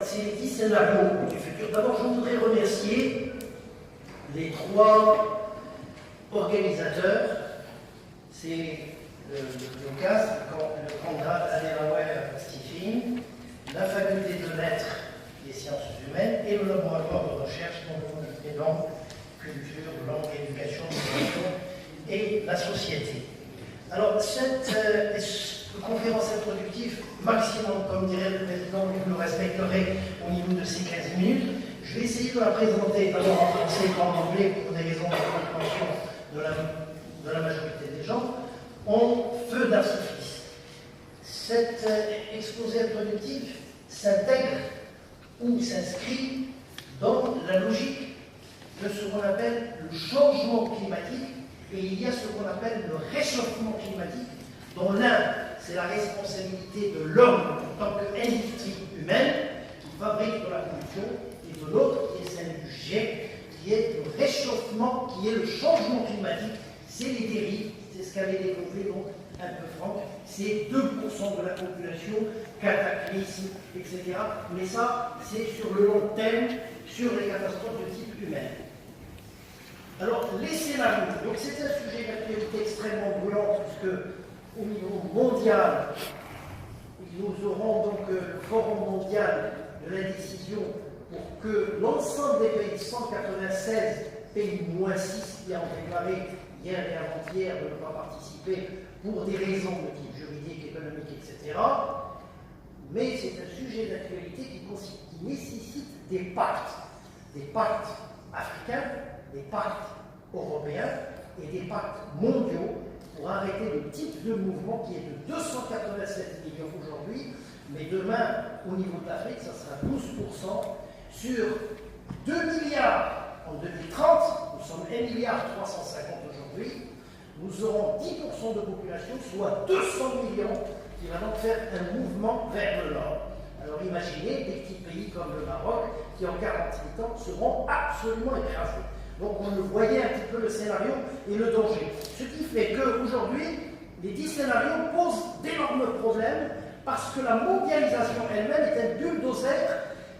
C'est les 10 scénarios du futur. D'abord, je voudrais remercier les 3 organisateurs. C'est le CAS, le Conrad Adenauer Stiftung, la faculté de lettres des sciences humaines et le laboratoire de recherche dont les langues, culture, langue, éducation, migration et la société. Alors, cette conférence introductive, maximum, comme dirait le président, je le respecterai au niveau de ces 15 minutes. Je vais essayer de la présenter d'abord en français et en anglais pour des raisons de compréhension de la majorité des gens, en feu d'artifice. Cet exposé introductif s'intègre ou s'inscrit dans la logique de ce qu'on appelle le changement climatique, et il y a ce qu'on appelle le réchauffement climatique, dont l'un, c'est la responsabilité de l'homme en tant qu'industrie humaine qui fabrique de la pollution, et de l'autre, qui est celle du G, qui est le réchauffement, qui est le changement climatique, c'est les dérives, c'est ce qu'avait développé donc un peu Franck, c'est 2% de la population, cataclysme, etc. Mais ça, c'est sur le long terme, sur les catastrophes de type humain. Alors, les scénarios, donc c'est un sujet d'actualité extrêmement brûlant, puisque au niveau mondial, nous aurons donc le Forum mondial de la décision pour que l'ensemble des pays, 196 pays moins 6 qui ont déclaré hier et avant-hier de ne pas participer pour des raisons de type juridique, économique, etc. Mais c'est un sujet d'actualité qui nécessite des pactes africains, des pactes européens et des pactes mondiaux pour arrêter le type de mouvement qui est de 287 millions aujourd'hui, mais demain, au niveau de l'Afrique, ça sera 12%. Sur 2 milliards en 2030, nous sommes 1,350 milliard aujourd'hui, nous aurons 10% de population, soit 200 millions, qui va donc faire un mouvement vers le nord. Alors imaginez des petits pays comme le Maroc, qui en 48 ans seront absolument écrasés. Donc on le voyait un petit peu le scénario et le danger. Ce qui fait qu'aujourd'hui, les 10 scénarios posent d'énormes problèmes parce que la mondialisation elle-même est un bulldozer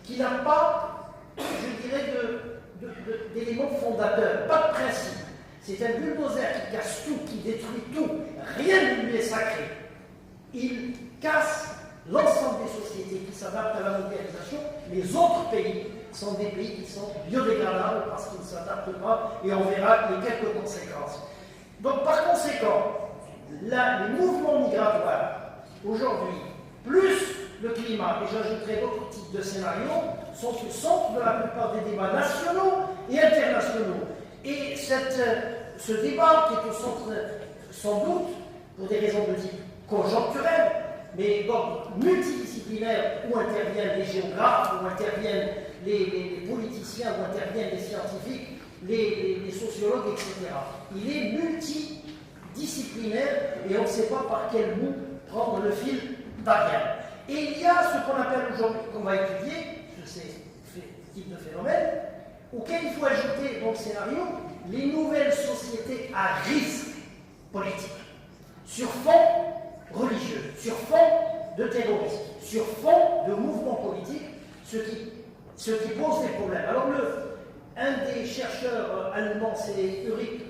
qui n'a pas, je dirais, d'éléments fondateurs, pas de principe. C'est un bulldozer qui casse tout, qui détruit tout. Rien ne lui est sacré. Il casse l'ensemble des sociétés qui s'adaptent à la mondialisation. Les autres pays sont des pays qui sont biodégradables parce qu'ils ne s'adaptent pas et on verra les quelques conséquences. Donc par conséquent, les mouvements migratoires aujourd'hui, plus le climat, et j'ajouterai d'autres types de scénarios, sont au centre de la plupart des débats nationaux et internationaux. Et ce débat qui est au centre, sans doute, pour des raisons de type conjoncturel, mais donc multidisciplinaire, où interviennent les géographes, où interviennent les politiciens, où interviennent les scientifiques, les sociologues, etc. Il est multidisciplinaire et on ne sait pas par quel bout prendre le fil d'Ariane. Et il y a ce qu'on appelle aujourd'hui, qu'on va étudier, sur ces types de phénomènes, auxquels il faut ajouter dans le scénario les nouvelles sociétés à risque politique, sur fond religieux, sur fond de terrorisme, sur fond de mouvements politiques, ce qui pose des problèmes. Alors, un des chercheurs allemands, c'est Ulrich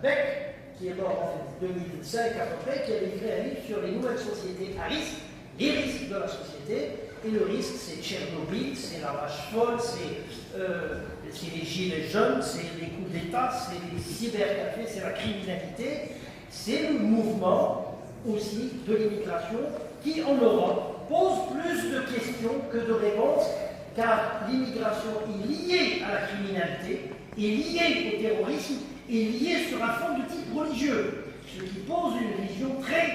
Beck, qui est mort en 2005 à peu près, qui avait écrit un livre sur les nouvelles sociétés à risque, les risques de la société. Et le risque, c'est Tchernobyl, c'est la vache folle, c'est les gilets jaunes, c'est les coups d'État, c'est les cybercafés, c'est la criminalité, c'est le mouvement aussi de l'immigration qui, en Europe, pose plus de questions que de réponses, car l'immigration est liée à la criminalité, est liée au terrorisme, est liée sur un fond de type religieux, ce qui pose une vision très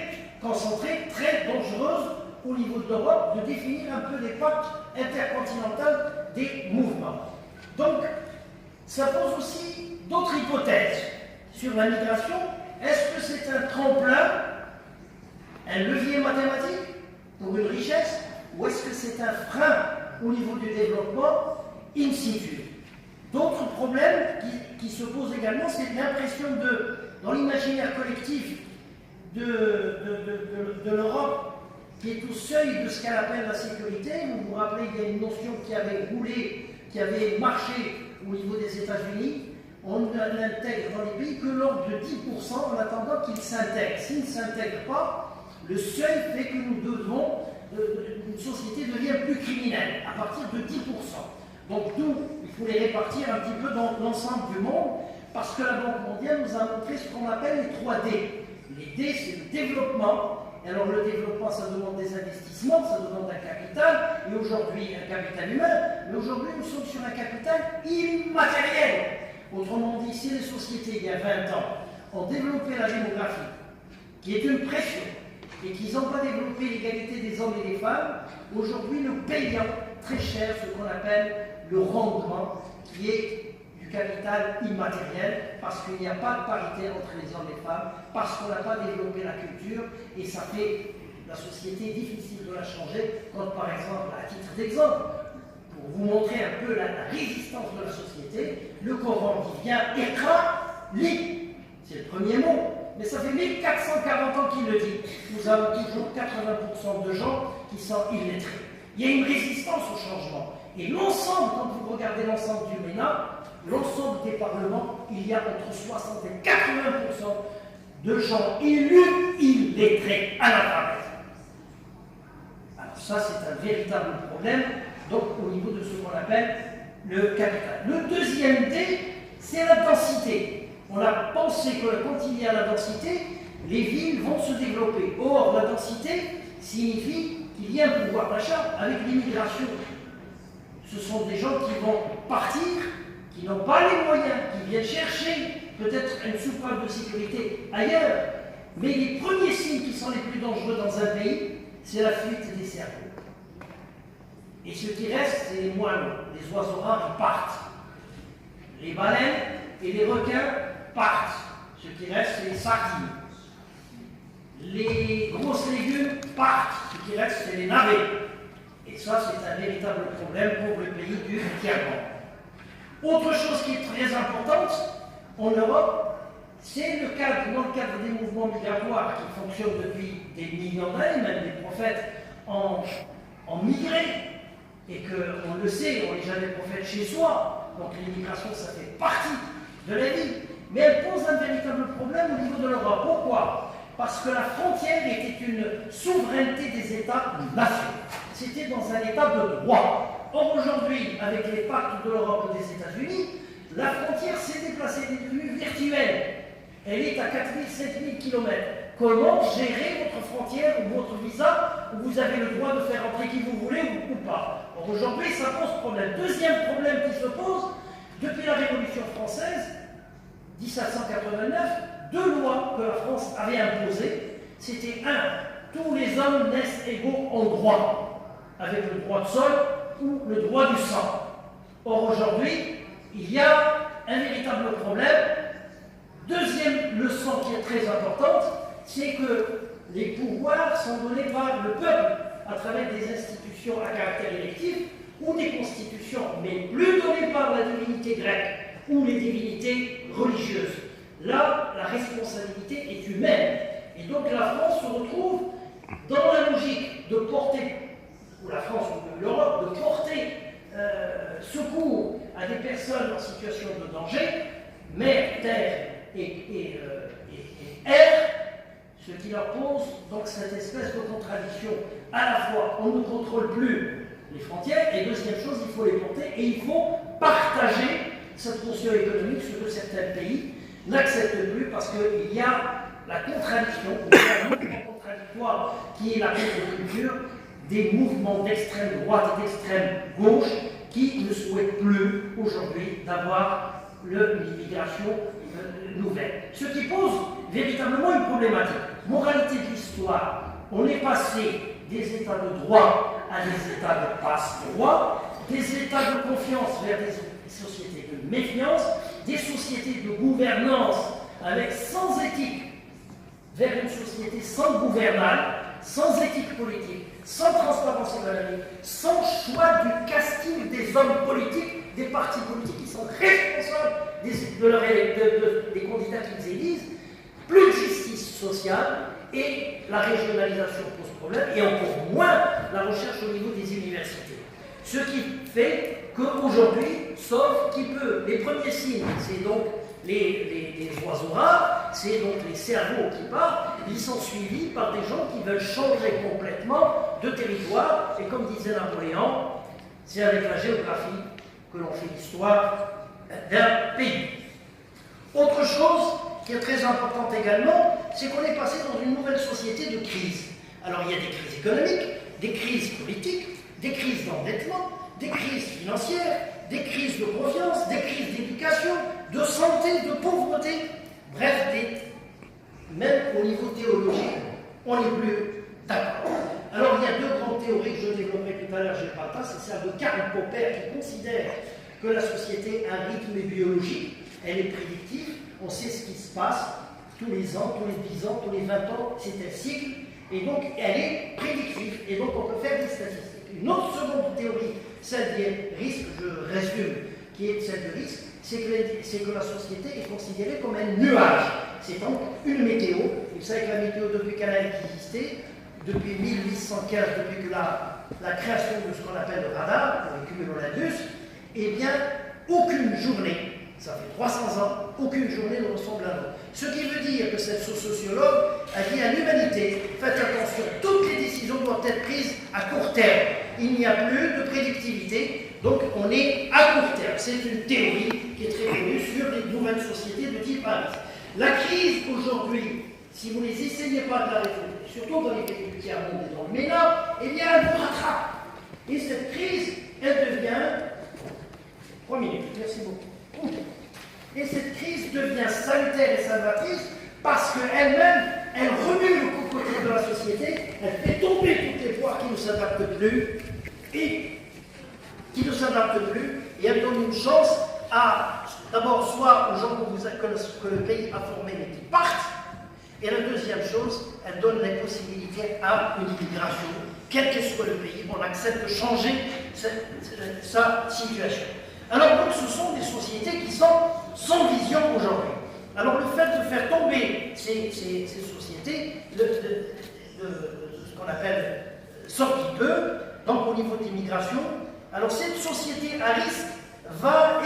concentrée, très dangereuse au niveau de l'Europe, de définir un peu les pactes intercontinentaux des mouvements. Donc, ça pose aussi d'autres hypothèses sur la migration. Est-ce que c'est un tremplin, un levier mathématique pour une richesse, ou est-ce que c'est un frein au niveau du développement in situ? D'autres problèmes qui se posent également, c'est l'impression dans l'imaginaire collectif de l'Europe, qui est au seuil de ce qu'elle appelle la sécurité. Vous vous rappelez, il y a une notion qui avait roulé, qui avait marché au niveau des États-Unis. On n'intègre dans les pays que l'ordre de 10% en attendant qu'ils s'intègrent. S'ils ne s'intègrent pas, le seuil fait que nous devons, une société devient plus criminelle, à partir de 10%. Donc d'où il faut les répartir un petit peu dans l'ensemble du monde, parce que la Banque mondiale nous a montré ce qu'on appelle les 3D. Les D, c'est le développement. Et alors le développement, ça demande des investissements, ça demande un capital, et aujourd'hui un capital humain, mais aujourd'hui nous sommes sur un capital immatériel. Autrement dit, si les sociétés, il y a 20 ans, ont développé la démographie, qui est une pression, et qu'ils n'ont pas développé l'égalité des hommes et des femmes, aujourd'hui nous payons très cher ce qu'on appelle le rendement, qui est du capital immatériel, parce qu'il n'y a pas de parité entre les hommes et les femmes, parce qu'on n'a pas développé la culture, et ça fait la société difficile de la changer, quand par exemple, à titre d'exemple, pour vous montrer un peu la résistance de la société, le Coran qui vient Iqra, lit, c'est le premier mot, mais ça fait 1440 ans qu'il le dit. Nous avons toujours 80% de gens qui sont illettrés. Il y a une résistance au changement. Et l'ensemble, quand vous regardez l'ensemble du MENA, l'ensemble des parlements, il y a entre 60 et 80% de gens élus illettrés à la table. Alors ça, c'est un véritable problème, donc au niveau de ce qu'on appelle le capital. Le deuxième D, c'est la densité. On a pensé que quand il y a la densité, les villes vont se développer. Or, la densité signifie qu'il y a un pouvoir d'achat avec l'immigration. Ce sont des gens qui vont partir, qui n'ont pas les moyens, qui viennent chercher peut-être une soupape de sécurité ailleurs. Mais les premiers signes qui sont les plus dangereux dans un pays, c'est la fuite des cerveaux. Et ce qui reste, c'est les moineaux. Les oiseaux rares, ils partent. Les baleines et les requins partent. Ce qui reste, c'est les sardines. Les grosses légumes partent. Ce qui reste, c'est les navets. Et ça, c'est un véritable problème pour le pays du tiers-monde. Autre chose qui est très importante en Europe, c'est dans le cadre des mouvements migratoires qui fonctionnent depuis des millions d'années, même des prophètes ont migré, et qu'on le sait, on n'est jamais prophète chez soi, donc l'immigration, ça fait partie de la vie. Mais elle pose un véritable problème au niveau de l'Europe. Pourquoi? Parce que la frontière était une souveraineté des États-nations. C'était dans un État de droit. Or, aujourd'hui, avec les pactes de l'Europe et des États-Unis, la frontière s'est déplacée, elle est devenue virtuelle. Elle est à 4000, 5000 km. Comment gérer votre frontière ou votre visa où vous avez le droit de faire entrer qui vous voulez ou pas? Or, aujourd'hui, ça pose problème. Deuxième problème qui se pose, depuis la Révolution française, 1789, deux lois que la France avait imposées. C'était tous les hommes naissent égaux en droit, avec le droit de sol ou le droit du sang. Or, aujourd'hui, il y a un véritable problème. Deuxième leçon qui est très importante, c'est que les pouvoirs sont donnés par le peuple à travers des institutions à caractère électif ou des constitutions, mais plus données par la divinité grecque ou les divinités religieuses. Là, la responsabilité est humaine. Et donc la France se retrouve dans la logique de porter, ou la France ou l'Europe, de porter secours à des personnes en situation de danger, mer, terre et air, ce qui leur pose donc cette espèce de contradiction. À la fois, on ne contrôle plus les frontières, et deuxième chose, il faut les porter, et il faut partager cette notion économique, ce que certains pays n'acceptent plus, parce qu'il y a la contradiction, ou un mouvement contradictoire qui est la contre-culture des mouvements d'extrême droite et d'extrême gauche qui ne souhaitent plus aujourd'hui d'avoir l'immigration nouvelle. Ce qui pose véritablement une problématique. Moralité de l'histoire, on est passé des états de droit à des états de passe-droit, des états de confiance vers des sociétés de méfiance, des sociétés de gouvernance avec sans éthique vers une société sans gouvernement, sans éthique politique, sans transparence économique, sans choix du casting des hommes politiques, des partis politiques qui sont responsables des candidats qu'ils élisent, plus de justice sociale et la régionalisation pose problème, et encore moins la recherche au niveau des universités. Ce qui fait qu'aujourd'hui, sauf qui peut, les premiers signes, c'est donc les oiseaux rares, c'est donc les cerveaux qui partent, ils sont suivis par des gens qui veulent changer complètement de territoire, et comme disait Napoléon, c'est avec la géographie que l'on fait l'histoire d'un pays. Autre chose qui est très importante également, c'est qu'on est passé dans une nouvelle société de crise. Alors il y a des crises économiques, des crises politiques, des crises d'endettement, des crises financières, des crises de confiance, des crises d'éducation, de santé, de pauvreté, bref, même au niveau théologique, on n'est plus d'accord. Alors il y a deux grandes théories que je développerai tout à l'heure, je n'ai pas le temps, c'est celle de Karl Popper qui considère que la société a un rythme biologique, elle est prédictive, on sait ce qui se passe tous les ans, tous les 10 ans, tous les 20 ans, c'est un cycle, et donc elle est prédictive, et donc on peut faire des statistiques. Une autre seconde théorie, celle des risques, je résume, qui est celle de risque, c'est que la société est considérée comme un nuage. C'est donc une météo. Vous savez que la météo, depuis qu'elle a existé, depuis 1815, depuis que la création de ce qu'on appelle le radar, pour les cumulonimbus, eh bien, aucune journée, ça fait 300 ans, aucune journée ne ressemble à l'autre. Ce qui veut dire que cette sociologue a dit à l'humanité, faites attention, toutes les décisions doivent être prises à court terme. Il n'y a plus de prédictivité, donc on est à court terme. C'est une théorie qui est très connue sur les nouvelles sociétés de type Paris. La crise aujourd'hui, si vous ne les essayez pas de la résoudre, surtout dans les pays du tiers-monde et dans le MENA, eh bien elle vous rattrape. Et cette crise, elle devient... 3 minutes, merci beaucoup. Et cette crise devient salutaire et salvatrice parce qu'elle-même, elle remue le cocotier de la société, elle fait tomber toutes les poires qui ne s'adaptent plus, et elle donne une chance à, d'abord, soit aux gens que le pays a formés mais qui partent, et la deuxième chose, elle donne la possibilité à une immigration, quel que soit le pays, on accepte de changer sa situation. Alors donc ce sont des sociétés qui sont sans vision aujourd'hui. Alors le fait de faire tomber ces sociétés, ce qu'on appelle sortie peu, donc au niveau de l'immigration, alors cette société à risque va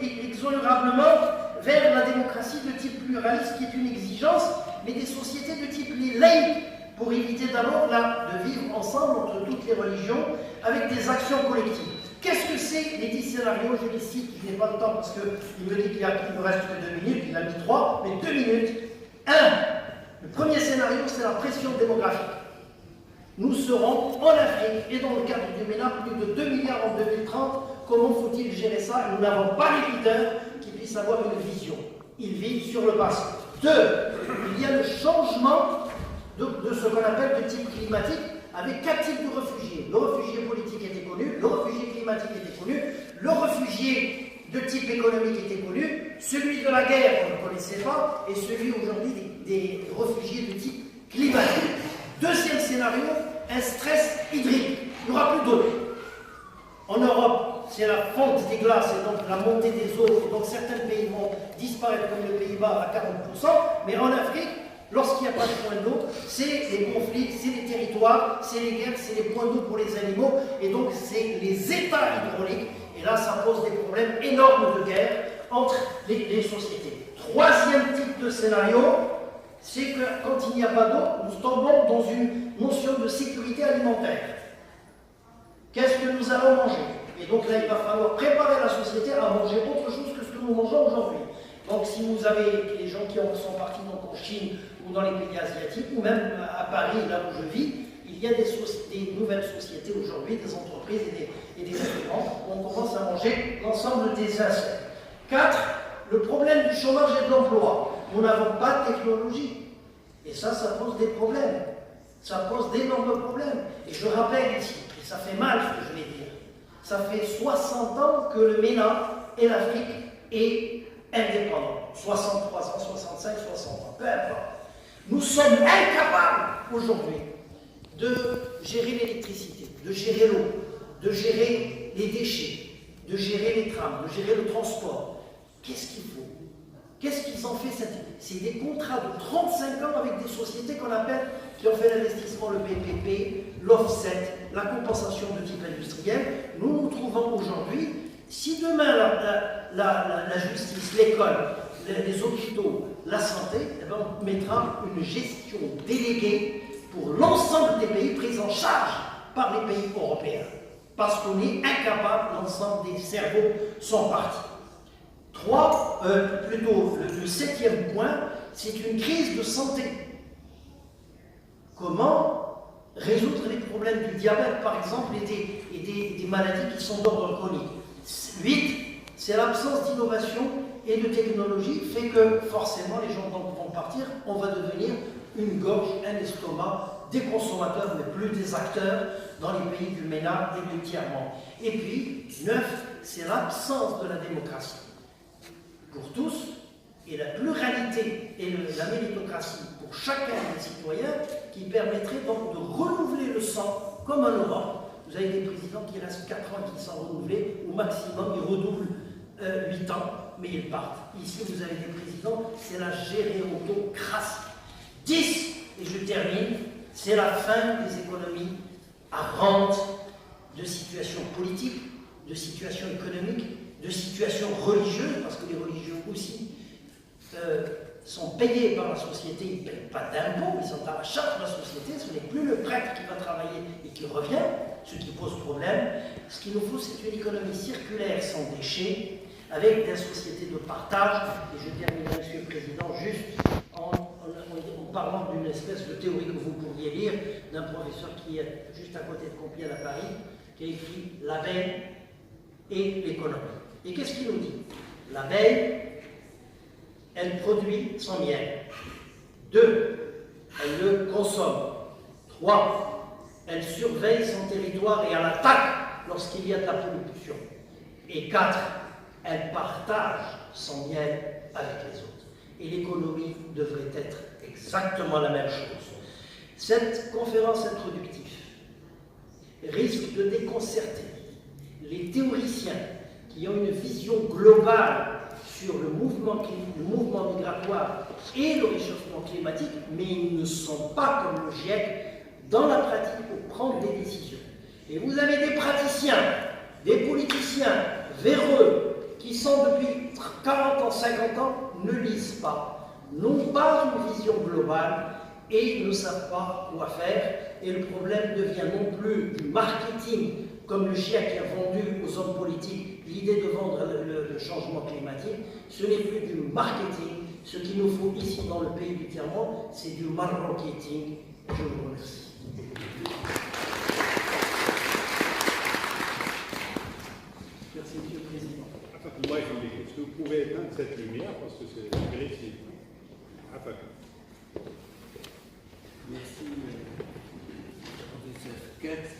inexorablement vers la démocratie de type pluraliste qui est une exigence, mais des sociétés de type laïque, pour éviter d'abord de vivre ensemble entre toutes les religions avec des actions collectives. Qu'est-ce que c'est les 10 scénarios? Je les cite, je n'ai pas le temps parce qu'il me dit qu'il ne reste que 2 minutes, il a mis 3, mais 2 minutes. 1. Le premier scénario, c'est la pression démographique. Nous serons en Afrique et dans le cadre du MENA plus de 2 milliards en 2030. Comment faut-il gérer ça? Nous n'avons pas les leaders qui puissent avoir une vision. Ils vivent sur le passé. 2. Il y a le changement de ce qu'on appelle de type climatique, avec 4 types de réfugiés. Le réfugié politique était connu, le réfugié climatique était connu, le réfugié de type économique était connu, celui de la guerre, on ne connaissait pas, et celui aujourd'hui des réfugiés de type climatique. Deuxième scénario, un stress hydrique. Il n'y aura plus d'eau. En Europe, c'est la fonte des glaces et donc la montée des eaux, donc certains pays vont disparaître comme le Pays-Bas à 40%, mais en Afrique, lorsqu'il n'y a pas de point d'eau, c'est les conflits, c'est les territoires, c'est les guerres, c'est les points d'eau pour les animaux, et donc c'est les états hydrauliques, et là ça pose des problèmes énormes de guerre entre les sociétés. Troisième type de scénario, c'est que quand il n'y a pas d'eau, nous tombons dans une notion de sécurité alimentaire. Qu'est-ce que nous allons manger? Et donc là, il va falloir préparer la société à manger autre chose que ce que nous mangeons aujourd'hui. Donc si vous avez les gens qui sont partis donc en Chine ou dans les pays asiatiques, ou même à Paris, là où je vis, il y a des nouvelles sociétés aujourd'hui, des entreprises et des restaurants où on commence à manger l'ensemble des insectes. 4. Le problème du chômage et de l'emploi. Nous n'avons pas de technologie. Et ça pose des problèmes. Ça pose d'énormes problèmes. Et je rappelle ici, et ça fait mal ce que je vais dire, ça fait 60 ans que le MENA et l'Afrique est indépendant. 63 ans, 65, 60 ans, peu importe. Nous sommes incapables aujourd'hui de gérer l'électricité, de gérer l'eau, de gérer les déchets, de gérer les trams, de gérer le transport. Qu'est-ce qu'il faut? Qu'est-ce qu'ils ont fait? C'est des contrats de 35 ans avec des sociétés qu'on appelle, qui ont fait l'investissement, le PPP, l'offset, la compensation de type industriel. Nous nous trouvons aujourd'hui, si demain la justice, l'école, les hôpitaux, la santé, eh bien, on mettra une gestion déléguée pour l'ensemble des pays pris en charge par les pays européens. Parce qu'on est incapable, l'ensemble des cerveaux sont partis. Le septième point, c'est une crise de santé. Comment résoudre les problèmes du diabète, par exemple, et des maladies qui sont d'ordre chronique. 8, c'est l'absence d'innovation et de technologie, fait que forcément les gens vont partir, on va devenir une gorge, un estomac, des consommateurs, mais plus des acteurs dans les pays du MENA et du tiers-monde. Et puis, 9, c'est l'absence de la démocratie pour tous, et la pluralité et la méritocratie pour chacun des citoyens qui permettrait donc de renouveler le sang comme en Europe. Vous avez des présidents qui restent 4 ans qui sont renouvelés, au maximum ils redoublent 8 ans, mais ils partent. Ici vous avez des présidents, c'est la gérontocratie. 10, et je termine, c'est la fin des économies à rente, de situations politiques, de situations économiques, de situations religieuses, parce que les religieux aussi sont payés par la société, ils ne payent pas d'impôts, ils sont à la charge de la société, ce n'est plus le prêtre qui va travailler et qui revient, ce qui pose problème. Ce qu'il nous faut, c'est une économie circulaire sans déchets, avec des sociétés de partage, et je terminerai, Monsieur le Président, juste en parlant d'une espèce de théorie que vous pourriez lire, d'un professeur qui est juste à côté de Compiègne à Paris, qui a écrit « L'abeille et l'économie ». Et qu'est-ce qu'il nous dit? L'abeille, elle produit son miel. 2, elle le consomme. 3, elle surveille son territoire et elle attaque lorsqu'il y a de la pollution. Et 4, elle partage son miel avec les autres. Et l'économie devrait être exactement la même chose. Cette conférence introductive risque de déconcerter les théoriciens qui ont une vision globale sur le mouvement migratoire et le réchauffement climatique, mais ils ne sont pas comme le GIEC dans la pratique pour prendre des décisions. Et vous avez des praticiens, des politiciens véreux qui sont depuis 40 ans, 50 ans, ne lisent pas, n'ont pas une vision globale et ne savent pas quoi faire. Et le problème devient non plus du marketing, comme le GIEC qui a vendu aux hommes politiques l'idée de vendre le changement climatique. Ce n'est plus du marketing. Ce qu'il nous faut ici dans le pays du tiers-monde, c'est du marketing. Je vous remercie. Merci, Monsieur le Président. Moi, est-ce que vous pouvez éteindre cette lumière parce que c'est agressif. Merci, professeur Kutz.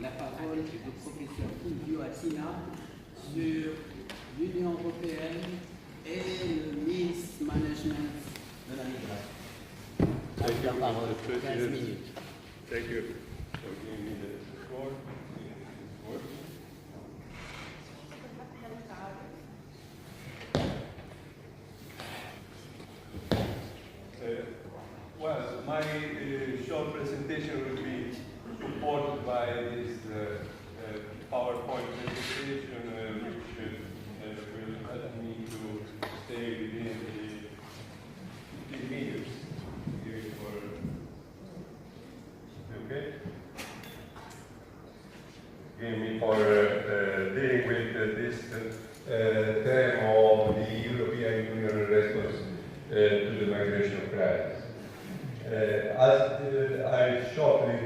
La parole est au professeur Fulvio Atina sur l'Union européenne et le mismanagement de la migration. Thank you, La parole, Mr. 15 President. minutes. Thank you for giving me the floor. Well, my short presentation will be supported by this PowerPoint presentation, which will help me to stay within the 15 minutes. Okay? Give me for dealing with this theme of the European Union response to the migration crisis. As I shortly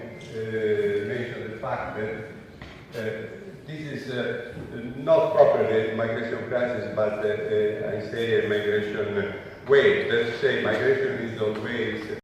mentioned the fact that this is not properly a migration crisis, but I say a migration wave. Let's say migration is always